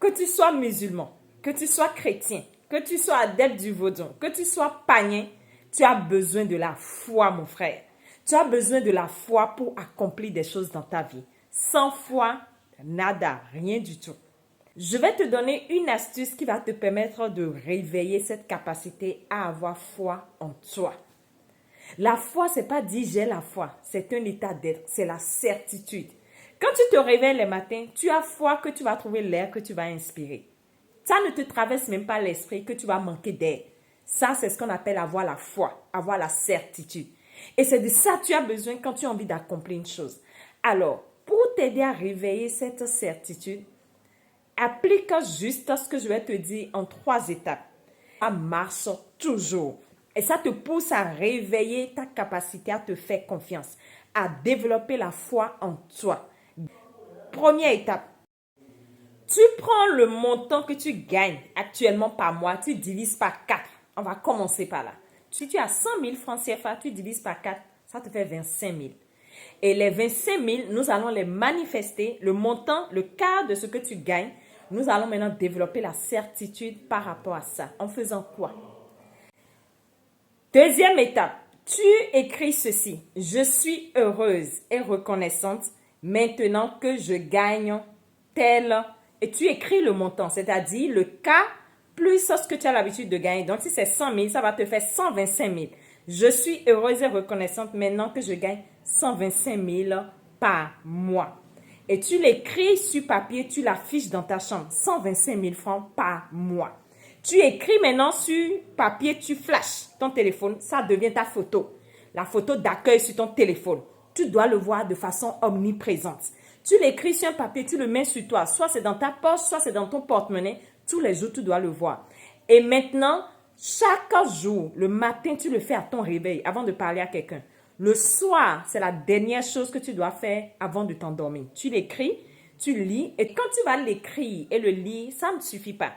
Que tu sois musulman, que tu sois chrétien, que tu sois adepte du vaudou, que tu sois païen, tu as besoin de la foi, mon frère. Tu as besoin de la foi pour accomplir des choses dans ta vie. Sans foi, nada, rien du tout. Je vais te donner une astuce qui va te permettre de réveiller cette capacité à avoir foi en toi. La foi, c'est pas dire j'ai la foi, c'est un état d'être, c'est la certitude. Quand tu te réveilles le matin, tu as foi que tu vas trouver l'air que tu vas inspirer. Ça ne te traverse même pas l'esprit que tu vas manquer d'air. Ça, c'est ce qu'on appelle avoir la foi, avoir la certitude. Et c'est de ça que tu as besoin quand tu as envie d'accomplir une chose. Alors, pour t'aider à réveiller cette certitude, applique juste ce que je vais te dire en 3 étapes. Ça marche toujours. Et ça te pousse à réveiller ta capacité à te faire confiance, à développer la foi en toi. Première étape, tu prends le montant que tu gagnes actuellement par mois, tu divises par 4. On va commencer par là. Si tu as 100 000 francs CFA, tu divises par 4, ça te fait 25 000. Et les 25 000, nous allons les manifester, le montant, le quart de ce que tu gagnes. Nous allons maintenant développer la certitude par rapport à ça. En faisant quoi? Deuxième étape, tu écris ceci. Je suis heureuse et reconnaissante maintenant que je gagne tel. Et tu écris le montant, c'est-à-dire le cas plus ce que tu as l'habitude de gagner. Donc, si c'est 100 000, ça va te faire 125 000. Je suis heureuse et reconnaissante maintenant que je gagne 125 000 par mois. Et tu l'écris sur papier, tu l'affiches dans ta chambre. 125 000 francs par mois. Tu écris maintenant sur papier, tu flashes ton téléphone, ça devient ta photo. La photo d'accueil sur ton téléphone. Tu dois le voir de façon omniprésente. Tu l'écris sur un papier, tu le mets sur toi. Soit c'est dans ta poche, soit c'est dans ton porte-monnaie. Tous les jours, tu dois le voir. Et maintenant, chaque jour, le matin, tu le fais à ton réveil avant de parler à quelqu'un. Le soir, c'est la dernière chose que tu dois faire avant de t'endormir. Tu l'écris, tu lis. Et quand tu vas l'écrire et le lire, ça ne suffit pas.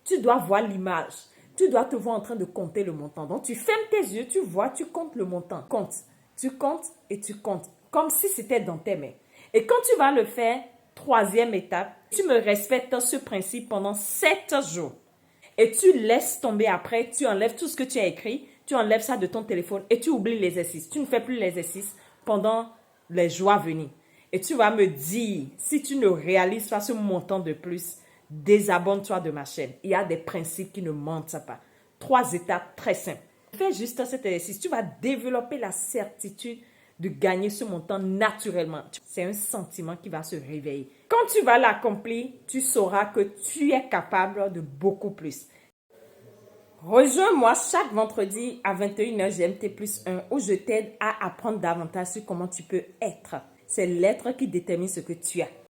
Tu dois voir l'image. Tu dois te voir en train de compter le montant. Donc, tu fermes tes yeux, tu vois, tu comptes le montant. Compte. Tu comptes et tu comptes. Comme si c'était dans tes mains. Et quand tu vas le faire, 3e étape, tu me respectes ce principe pendant 7 jours. Et tu laisses tomber après, tu enlèves tout ce que tu as écrit, tu enlèves ça de ton téléphone et tu oublies l'exercice. Tu ne fais plus l'exercice pendant les jours à venir. Et tu vas me dire, si tu ne réalises pas ce montant de plus, désabonne-toi de ma chaîne. Il y a des principes qui ne mentent pas. 3 étapes très simples. Fais juste cet exercice. Tu vas développer la certitude de gagner ce montant naturellement. C'est un sentiment qui va se réveiller. Quand tu vas l'accomplir, tu sauras que tu es capable de beaucoup plus. Rejoins-moi chaque vendredi à 21h GMT+1 où je t'aide à apprendre davantage sur comment tu peux être. C'est l'être qui détermine ce que tu as.